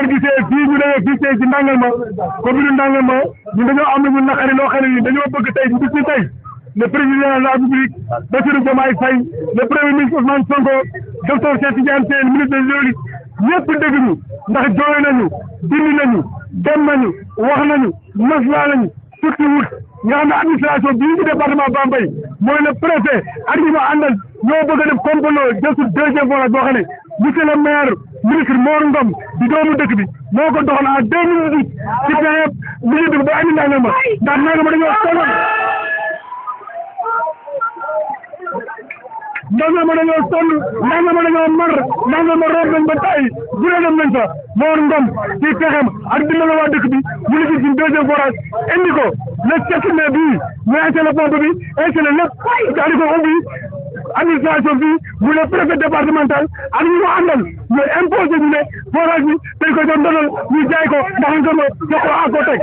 ngeen gisee fii ñu demee fii tey ci Ndangalma commune Ndangalma ñu dañoo am lu naqari loo xam ne ni dañoo bëgg tey bis ni tey le président de la République Bassirou Diomaye Faye le premier ministre Ousmane Sonko docteur Cheikh Tidiane Sène ministre de l'Économie ñëpp dégg ñu ndax jooy nañu dindi nañu dem nañu wax nañu maslaa nañu surtout wut nga xam ne administration bii ci département Bambey mooy le préfet ak ñi ma àndal ñoo bëgg a def complot jësul deuxième forage boo xam ne monsieur le maire ministre Mor Ngom di doomu dëkk bi moo ko doxal en 2018 ci période bi ñu dugg ba andi Ndangalma ndax Ndangalma dañoo sonn Ndangalma dañoo sonn Ndangalma dañoo mar Ndangalma root nañ ba tay bu ne dem nañ fa Mor Ngom ci pexem ak dimbali waa dëkk bi ñu ngi ci deuxième forage indi ko le 7 mai bii ñu installé pompe bi installé lépp daal di ko ubbi administration bi mu le préfet départemental ak ñu ko àndal ñooy imposé ñu ne forage bi dañ ko doon donal ñu jaay ko ndax ñu ko jox ko à côté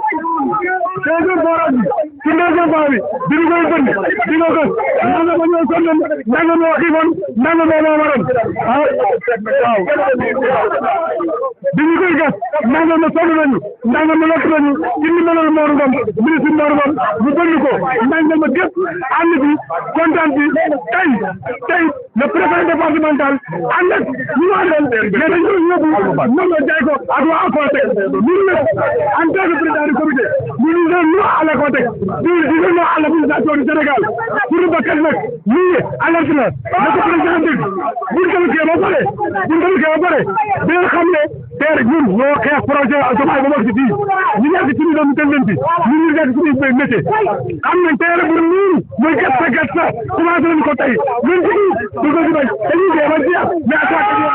deuxième forage bi ci deuxième forage bi di koy bënn di ko gës Ndangalma ñoo sonn Ndangalma moo xiifoon Ndangalma moo waroon waaw bi ñu koy gas Ndangalma sonn nañu Ndangalma lott nañu ci ndimbalal Mor Ngom ministre Mor Ngom ñu bënn ko Ndangalma gépp ànd bi kontaan bi tey le préfet départemental ànd ak ñu mu àndal mais dañu yóbbu ñoom la jaay ko ak waa ACOTEC ñun nag en tant que président du comité ñu ñu non à l'ACOTEC di non à l'administration du Sénégal pour bakkat nag lii alerte na na ko président dégg buñ ko ba pare bi nga xam ne teer ñun ñoo xeex projet Diomaye ba mag si fii ñu nekk ci ñu doon tënleen fi ñu nekk ci ñu métier am nañ teer bu nii muy gat sa commencé nañ ko tey ñun ci du ko ci bañ dañuy dee ba jeex mais attaque loo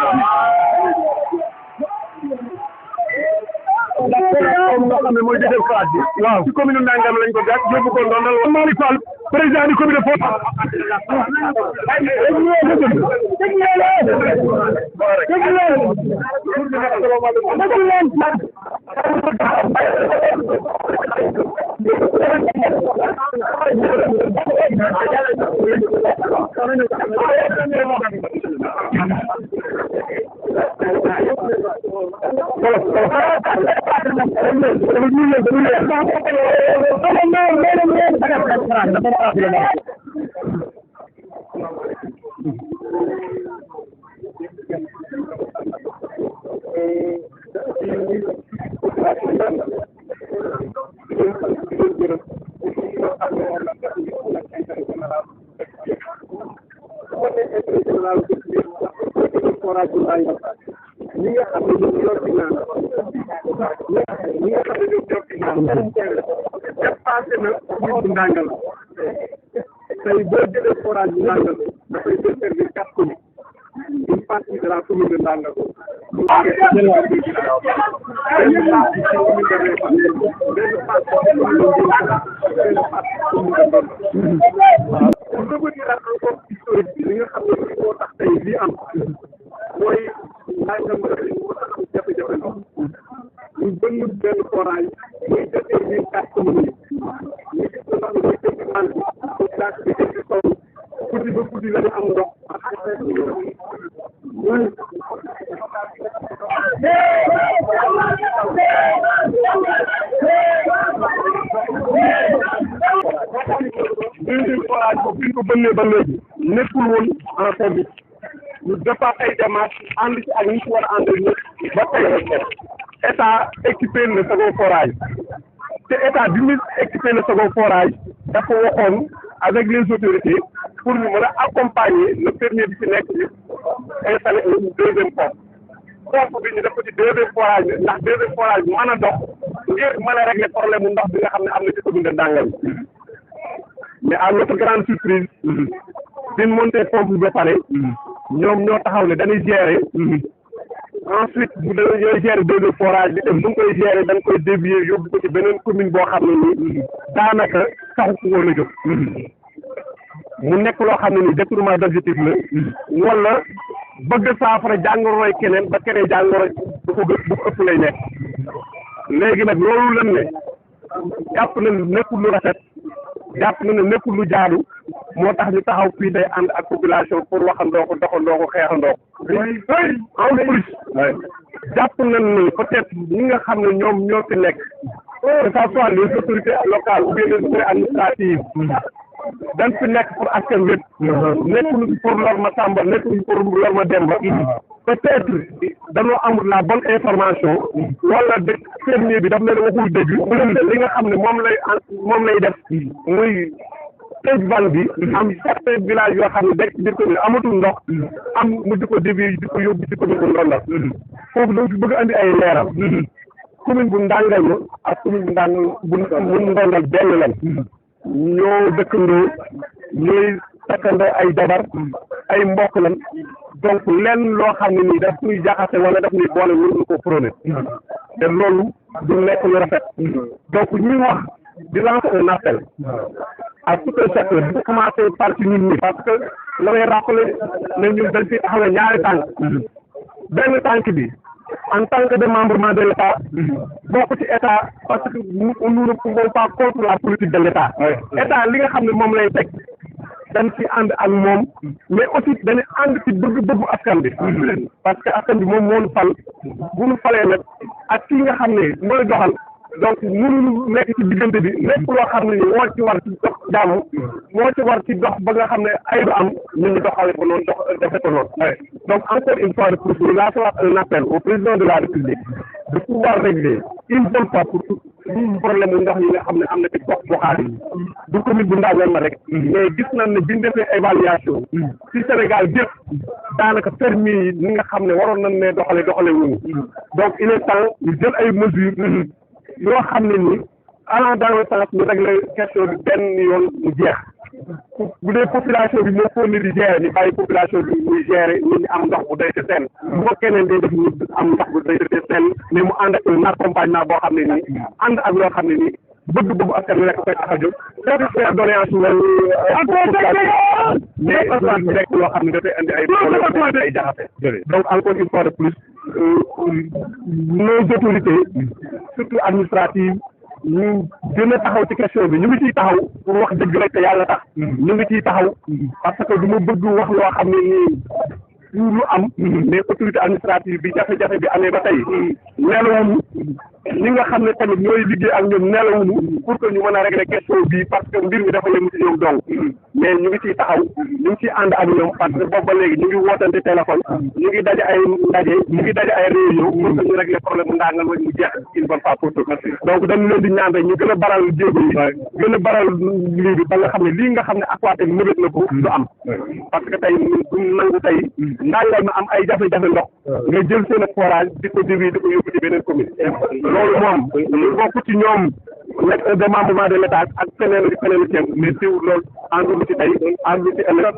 xam ne mooy deuxième phase bi waaw ci commune Ndangalma lañ ko gas yóbbu ko ndondal Malick Fall président du comité foofu tey boo jëlee forage bi Ndangalma dafay desservir 4 communes une partie de la commune de Ndangalma pour revenir ak encore historique bi li nga xam ne moo tax tey lii am mooy Ndangalma moo tax am jafe-jafe ndox ñu bënn benn forage muy desservir 4 communes yi ñu gis na ndox mi mooy jëm ci man population bi jëm ci kaw guddi ba guddi la ñu am ndox deuxième forage boobu bi ñu ko bënnee ba léegi nekkul woon en service ñu defaat ay démarches ànd ci ak ñi ci war a àndal ñëpp ba tey état équipé le second forage te état bi mu équipé le second forage dafa waxoon avec les autorités pour ñu mën a accompagner le premier bi ci nekk ñu installer une deuxième pompe bi ñu def ko ci deuxième forage bi ndax deuxième forage bi mën a dox ngir mën a régler problème mu ndox bi nga xam ne am na ci commune de Ndangalma mais à notre grande surprise bi ñu monté pompe bi ba pare ñoom ñoo taxaw ne dañuy gérer ensuite bu dee ñooy gérer deuxième forage bi dem bu ñu koy gérer dañ koy dévier yóbbu ko ci beneen commune boo xam ne nii daanaka taxu ko woon a jóg mu nekk loo xam ne ni détournement d'objectif la wala bëgg saafara jàngoroy keneen ba keneen jàngoro bu ko ëpp lay nekk léegi nag loolu lan ne jàpp na ne nekkul lu rafet jàpp na ne nekkul lu jaadu moo tax ñu taxaw fii tey ànd ak population pour waxandoo ko doxandoo ko xeexandoo ko. en plus jàpp nañ ne peut-être ñi nga xam ne ñoom ñoo fi nekk que ça soit les autorités locales ou bien les autorités administratives dañ fi nekk pour askan wépp nekkuñu pour lor ma Samba nekkuñu pour lor ma Demba peut-être dañoo amul la bonne information wala de fermier bi daf leen waxul dëgg li nga xam ne moom lay def muy tëj van bi am certains villages yoo xam ne dekk ci biir commune amatul ndox am mu di ko dévier di ko yóbbu ci commune bu Ndondal foofu dañ fi bëgg andi ay leeral commune bu Ndangalma ak commune bu Ndondal benn lan ñoo dëkkandoo ñooy takkandoo ay jabar ay mbokk lan donc lenn loo xam ne nii daf ñuy jaxase wala daf ñuy boole mënuñu ko prôné te loolu du nekk lu rafet donc ñuy wax di lancer un appel à tout un secteur di commencé par ci ñun ñi parce que la may rappeler ne ñun dañ fi taxawee ñaari tànk benn tànk bi en tant que démembrement de l'État bokk ci état parce que nous ne pouvons pas contre la politique de l'État état li nga xam ne moom lay teg dañ ci ànd ak moom mais aussi dañuy ànd ci bëgg-bëggu askan bi parce que askan bi moom moo ñu fal bu ñu falee nag ak ki nga xam ne mooy doxal donc mënuñu nekk ci diggante bi lépp loo xam ne ni moo ci war ci dox jàmm moo ci war ci dox ba nga xam ne ay du am ñu ngi doxale ko noonu defe ko noonu donc encore une fois de plus nous lançons un appel au président de la République de pouvoir régler une bonne fois pour tout problème mu ndox yi nga xam ne am na ci gox goxaat yi du commune bu Ndangalma rek mais gis nañ ne bi ñu defee évaluation ci Sénégal gépp daanaka fermier yi ñi nga xam ne waroon nañ ne doxale wuñu donc il est temps ñu jël ay mesures yoo xam ne ni allant dans le sens ñu régler question bi benn yoon mu jeex bu dee population bi moo foog ni di gérer ni bàyyi population bi muy gérer nit ñi am ndox bu doy te seen bu ko keneen day def ñu am ndox bu doy te seen mais mu ànd ak un accompagnement boo xam ne nii ànd ak loo xam ne nii bëgg-bëggu askan wi rek koy tax a jóg satisfaire doléance mais rek loo xam ne dafay indi ay problème ay jaxase donc encore une fois de plus nos autorités surtout administratives ñu gën a taxaw ci question bi ñu ngi ciy taxaw pour wax dëgg rek te yàlla tax ñu ngi ciy taxaw parce que du ma bëgg wax loo xam ne nii lu am mais autorité administrative bi jafe-jafe bi amee ba tey nelawuñu ñi nga xam ne tamit ñooy liggéey ak ñoom nelawuñu pour que ñu mën a régler question bi parce que mbir mi dafa yëngu ci ñoom donc mais ñu ngi ciy taxaw ñu ngi ciy ànd ak ñoom parce que boobu ba léegi ñu ngi wootante téléphone ñu ngi daje ay ndaje ñu ngi daje ay réunion pour que ñu régler problème mu Ndangalma mu jeex une bonne fois pour toutes donc dañu leen di ñaan rek ñu gën a baral jéego yi gën a baral lii bi ba nga xam ne lii nga xam ne Aquatech mébét na ko du am parce que tey du nangu tey Ndangalma am ay jafe-jafe ndox nga jël seen forage di ko diwi di ko yóbbu ci beneen commune loolu moom ñu bokk ci ñoom nekk un démembrement de l'État ak feneen ceeb mais teewul loolu ànduñu ci tey ànduñu ci ëllëg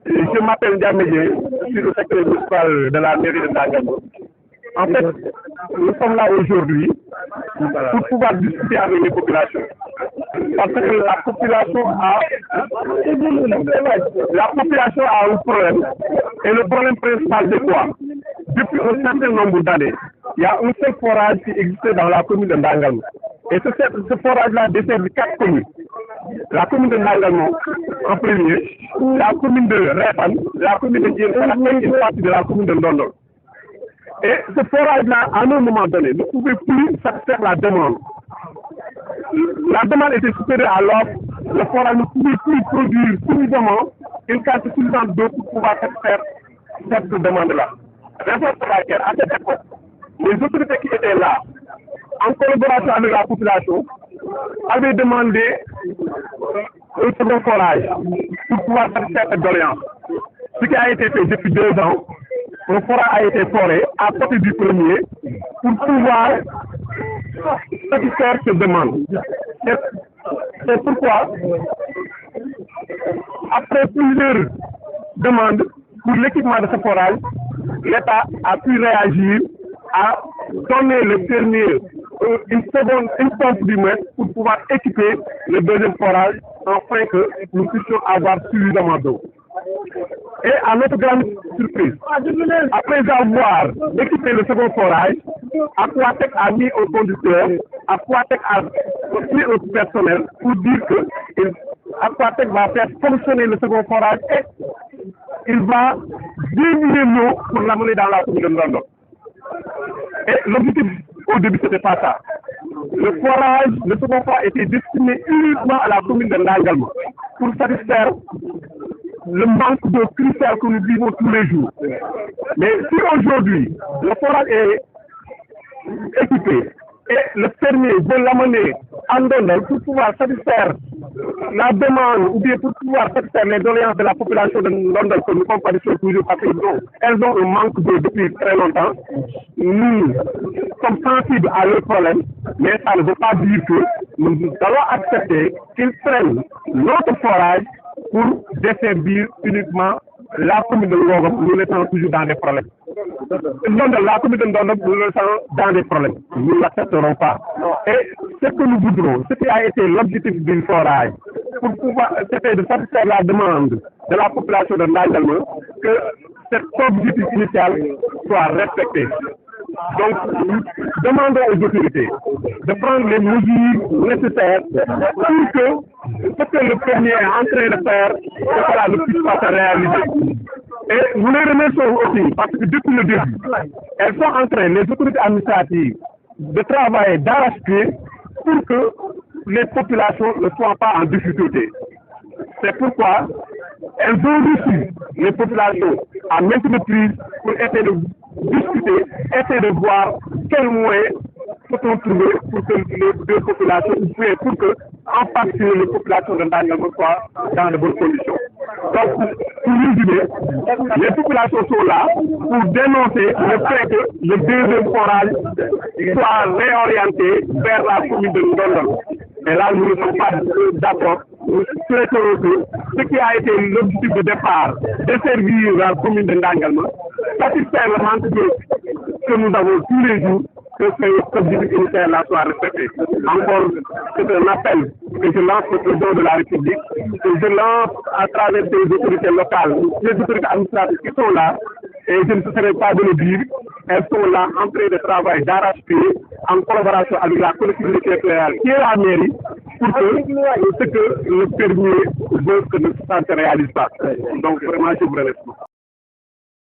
je m'appelle Ndiamé Dieng, je suis le secrétaire municipal de la mairie de Ndangalma. En fait, nous sommes là aujourd'hui pour pouvoir discuter avec les populations. Parce que la population a un problème. Et le problème principal, c'est quoi? Depuis un certain nombre d'années, il y a un seul forage qui existait dans la commune de Ndangalma. Et ce forage-là dessert 4 communes. La commune de Ndangalma en premier, la commune de Réfane, la commune de Dieynaba et une partie de la commune de Ndondol. Et ce forage-là, à un moment donné, ne pouvait plus satisfaire la demande. La demande était supérieure à l'offre, le forage ne pouvait plus produire suffisamment une quantité suffisante d'eau pour pouvoir satisfaire cette demande-là. Raison pour laquelle, à cette époque, les autorités qui étaient là, en collaboration avec la population, avaient demandé un second forage pour pouvoir satisfaire cette doléance. Ce qui a été fait depuis 2 ans, un forage a été foré à côté du premier pour pouvoir satisfaire cette demande. C'est pourquoi, après plusieurs demandes pour l'équipement de ce forage, l'État a pu réagir à donner le fermier une pompe du mètre pour pouvoir équiper le deuxième forage afin que nous puissions avoir suffisamment d'eau. Et à notre grande surprise, après avoir équipé le second forage, Aquatec a mis au conducteur, Aquatec a pris au personnel pour dire que Aquatec va faire fonctionner le second forage et il va diminuer l'eau pour l'amener dans la commune de Ndondol. Et l'objectif au début, c'était pas ça. Le forage, le second forage était destiné uniquement à la commune de Ndangalma pour satisfaire le manque d'eau crucial que nous vivons tous les jours. Mais si aujourd'hui, le forage est équipé et le fermier veut l'amener en Ndondol pour pouvoir satisfaire la demande ou bien pour pouvoir satisfaire les doléances de la population de Ndondol que nous comparissons toujours parce qu'elles ont un manque d'eau depuis très longtemps. Nous sommes sensibles à leurs problèmes, mais ça ne veut pas dire que nous allons accepter qu'ils prennent notre forage pour desservir uniquement la commune de Ngogom, nous laissons toujours dans des problèmes. La commune de Ndondol, nous laissons dans des problèmes. Nous ne l'accepterons pas. Et ce que nous voudrons, ce qui a été l'objectif du forage, pour pouvoir, c'était de satisfaire la demande de la population de Ndangalma, que cet objectif initial soit respecté. Donc, nous demandons aux autorités de prendre les mesures nécessaires pour que ce que le premier est en train de faire, que cela ne puisse pas se réaliser. Et nous les remercions aussi parce que depuis le début, elles sont en train, les autorités administratives, de travailler d'arrache-pied pour que les populations ne soient pas en difficulté. C'est pourquoi elles ont reçu les populations à maintes reprises pour essayer de discuter, essayer de voir quels moyens peut-on trouver pour que les deux populations, pour que, en particulier, les populations de Ndangalma soient dans de bonnes conditions. Donc, pour résumer, les populations sont là pour dénoncer le fait que le deuxième forage soit réorienté vers la commune de Ndondol. Et là, nous ne sommes pas d'accord. Nous souhaitons que ce qui a été l'objectif de départ, desservir la commune de Ndangalma, satisfaire le manque que nous avons tous les jours, que cet objectif initial-là soit respecté. Encore, c'est un appel que je lance au président de la République, que je lance à travers des autorités locales, les autorités administratives qui sont là, et je ne cesserai pas de le dire, elles sont là en train de travailler d'arrache-pied en collaboration avec la collectivité territoriale qui est la mairie pour que ce que le fermier veut que ça ne se réalise pas. Donc vraiment, je vous remercie.